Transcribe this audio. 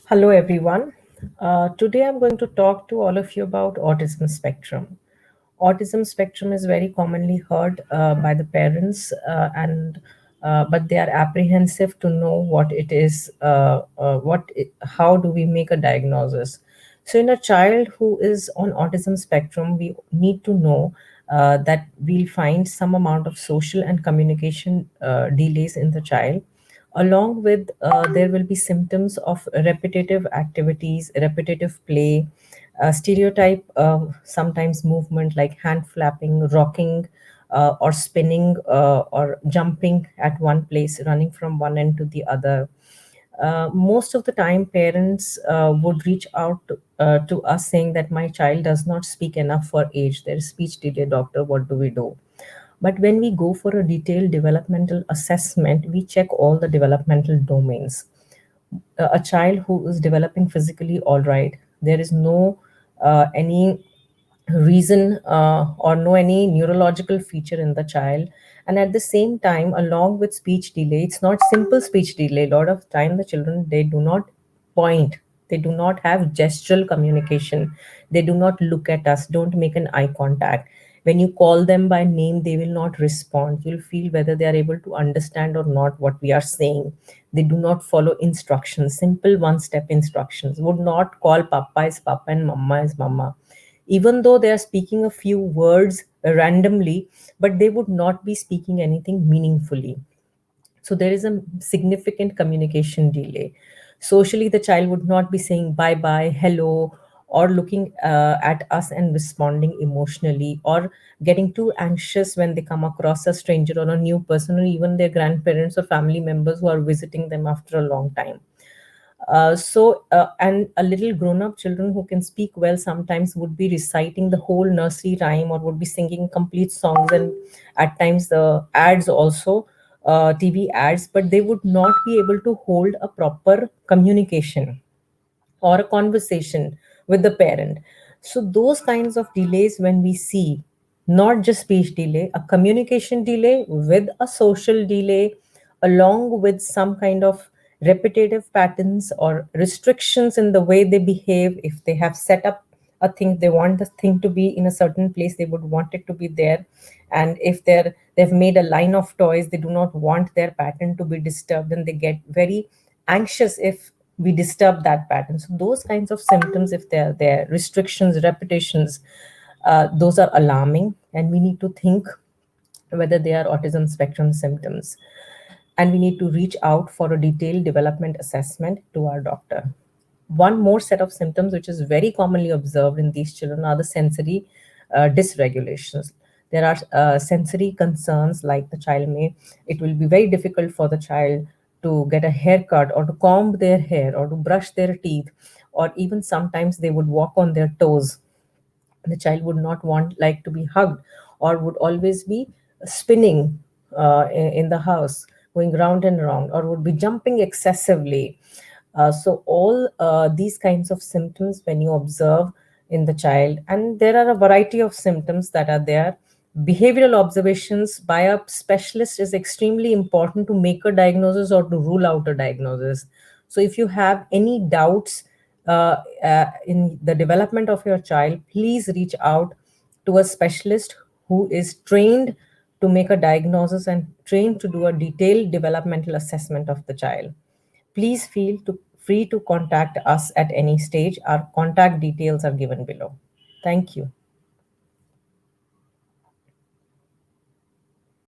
Hello, everyone. Today I'm going to talk to all of you about autism spectrum. Autism spectrum is very commonly heard by the parents, but they are apprehensive to know what it is. How do we make a diagnosis? So, in a child who is on autism spectrum, we need to know that we'll find some amount of social and communication delays in the child. Along with, there will be symptoms of repetitive activities, repetitive play, stereotype, sometimes movement like hand flapping, rocking, or spinning, or jumping at one place, running from one end to the other. Most of the time, parents would reach out to us saying that my child does not speak enough for age. There is speech delay, doctor. What do we do? But when we go for a detailed developmental assessment, we check all the developmental domains. A child who is developing physically all right, there is no any reason or no any neurological feature in the child. And at the same time, along with speech delay, it's not simple speech delay. A lot of time the children, they do not point, they do not have gestural communication, they do not look at us, don't make an eye contact. When you call them by name, they will not respond. You'll feel whether they are able to understand or not what we are saying. They do not follow instructions, simple one step instructions, would not call papa is papa and mama is mama, even though they are speaking a few words randomly, but they would not be speaking anything meaningfully. So there is a significant communication delay. Socially, the child would not be saying bye bye, hello, or looking at us and responding emotionally, or getting too anxious when they come across a stranger or a new person, or even their grandparents or family members who are visiting them after a long time. And a little grown up children who can speak well sometimes would be reciting the whole nursery rhyme or would be singing complete songs, and at times the ads also, TV ads, but they would not be able to hold a proper communication or a conversation with the parent. So, those kinds of delays, when we see not just speech delay, a communication delay with a social delay, along with some kind of repetitive patterns or restrictions in the way they behave, if they have set up a thing, they want the thing to be in a certain place, they would want it to be there. And if they've made a line of toys, they do not want their pattern to be disturbed, and they get very anxious if we disturb that pattern. So those kinds of symptoms, if they're there, restrictions, repetitions, those are alarming, and we need to think whether they are autism spectrum symptoms. And we need to reach out for a detailed development assessment to our doctor. One more set of symptoms which is very commonly observed in these children are the sensory dysregulations. There are sensory concerns, like the child may, it will be very difficult for the child to get a haircut or to comb their hair or to brush their teeth, or even sometimes they would walk on their toes. The child would not want like to be hugged, or would always be spinning in the house, going round and round, or would be jumping excessively. So all these kinds of symptoms, when you observe in the child, and there are a variety of symptoms that are there, behavioral observations by a specialist is extremely important to make a diagnosis or to rule out a diagnosis. So if you have any doubts in the development of your child, please reach out to a specialist who is trained to make a diagnosis and trained to do a detailed developmental assessment of the child. Please feel free to contact us at any stage. Our contact details are given below. Thank you.